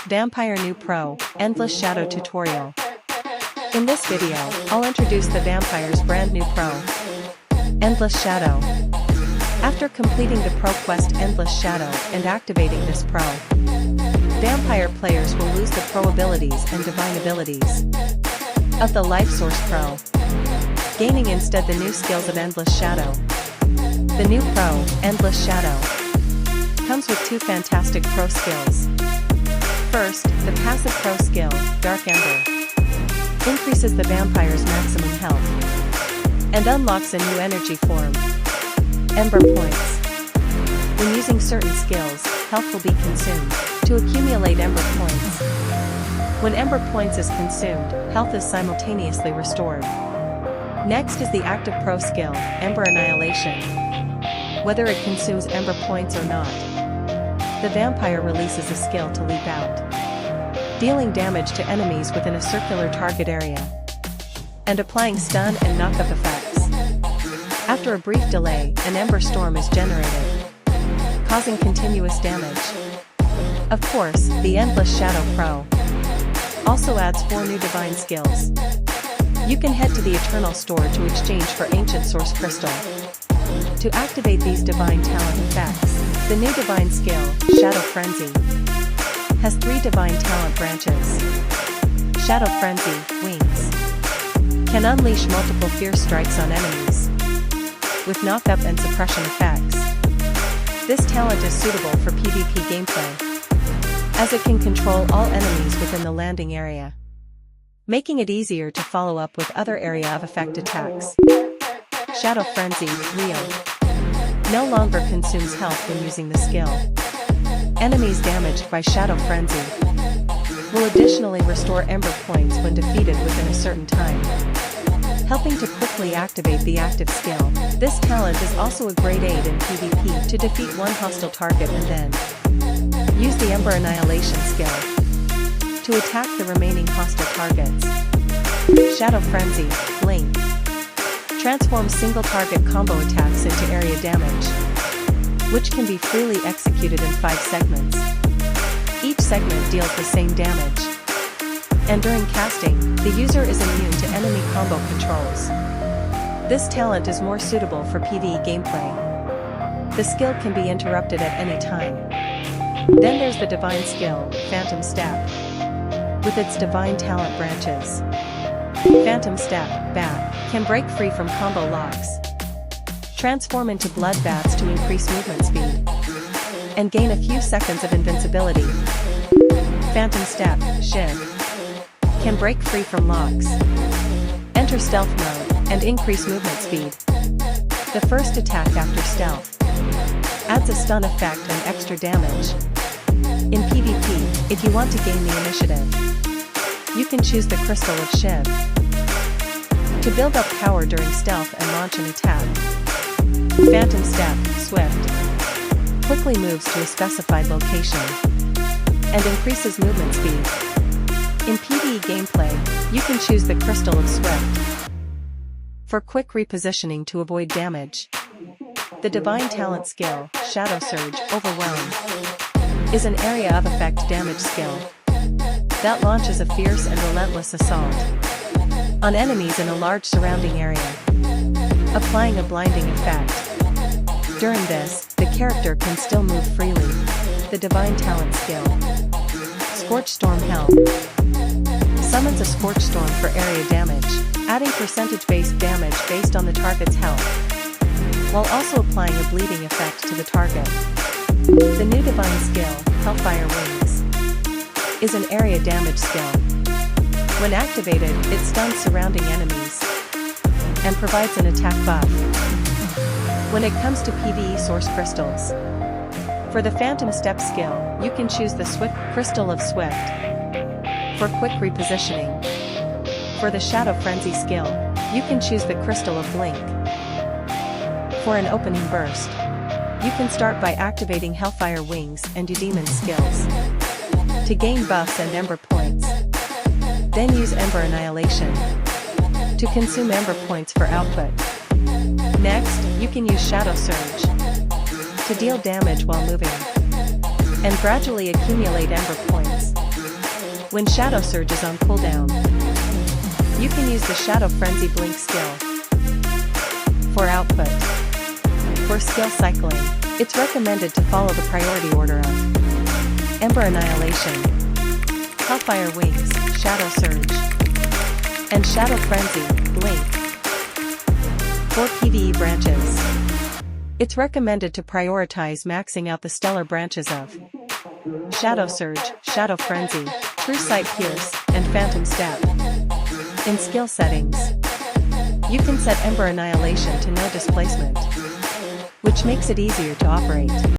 Vampire New Pro, Endless Shadow Tutorial. In this video, I'll introduce the Vampire's brand new pro, Endless Shadow. After completing the pro quest Endless Shadow and activating this pro, Vampire players will lose the pro abilities and divine abilities of the Life Source Pro, gaining instead the new skills of Endless Shadow. The new pro, Endless Shadow, comes with two fantastic pro skills. First, the passive pro skill, Dark Ember, increases the vampire's maximum health and unlocks a new energy form, Ember Points. When using certain skills, health will be consumed to accumulate Ember Points. When Ember Points is consumed, health is simultaneously restored. Next is the active pro skill, Ember Annihilation. Whether it consumes Ember Points or not, the vampire releases a skill to leap out, dealing damage to enemies within a circular target area, and applying stun and knockup effects. After a brief delay, an Ember Storm is generated, causing continuous damage. Of course, the Endless Shadow Pro also adds 4 new divine skills. You can head to the Eternal Store to exchange for Ancient Source Crystal to activate these divine talent effects. The new divine skill, Shadow Frenzy, has 3 divine talent branches. Shadow Frenzy, Wings, can unleash multiple fierce strikes on enemies with knockup and suppression effects. This talent is suitable for PvP gameplay, as it can control all enemies within the landing area, making it easier to follow up with other area of effect attacks. Shadow Frenzy, Real, no longer consumes health when using the skill. Enemies damaged by Shadow Frenzy will additionally restore Ember Points when defeated within a certain time, helping to quickly activate the active skill. This talent is also a great aid in PvP to defeat one hostile target and then use the Ember Annihilation skill to attack the remaining hostile targets. Shadow Frenzy, Blink, transforms single target combo attacks into area damage, which can be freely executed in 5 segments. Each segment deals the same damage, and during casting, the user is immune to enemy combo controls. This talent is more suitable for PvE gameplay. The skill can be interrupted at any time. Then there's the divine skill, Phantom Step, with its divine talent branches. Phantom Step, Bat, can break free from combo locks, transform into bloodbaths to increase movement speed, and gain a few seconds of invincibility. Phantom Step, Shiv, can break free from locks, enter stealth mode, and increase movement speed. The first attack after stealth adds a stun effect and extra damage. In PvP, if you want to gain the initiative, you can choose the Crystal of Shiv to build up power during stealth and launch an attack. Phantom Step, Swift, quickly moves to a specified location and increases movement speed. In PvE gameplay, you can choose the Crystal of Swift for quick repositioning to avoid damage. The divine talent skill, Shadow Surge, Overwhelm, is an area of effect damage skill that launches a fierce and relentless assault on enemies in a large surrounding area, applying a blinding effect. During this, the character can still move freely. The divine talent skill, Scorch Storm Hell, summons a Scorch Storm for area damage, adding percentage-based damage based on the target's health, while also applying a bleeding effect to the target. The new divine skill, Hellfire Wings, is an area damage skill. When activated, it stuns surrounding enemies and provides an attack buff. When it comes to PvE source crystals, for the Phantom Step skill, you can choose the Swift Crystal of Swift for quick repositioning. For the Shadow Frenzy skill, you can choose the Crystal of Blink for an opening burst. You can start by activating Hellfire Wings and Eudemons skills to gain buffs and Ember Points. Then use Ember Annihilation to consume Ember Points for output. Next, you can use Shadow Surge to deal damage while moving and gradually accumulate Ember Points. when Shadow Surge is on cooldown. You can use the Shadow Frenzy Blink skill for output. For skill cycling, it's recommended to follow the priority order of Ember Annihilation, Hellfire Wings, Shadow Surge, and Shadow Frenzy, Blink. For PvE branches, it's recommended to prioritize maxing out the stellar branches of Shadow Surge, Shadow Frenzy, True Sight Pierce, and Phantom Step. In skill settings, you can set Ember Annihilation to no displacement, which makes it easier to operate.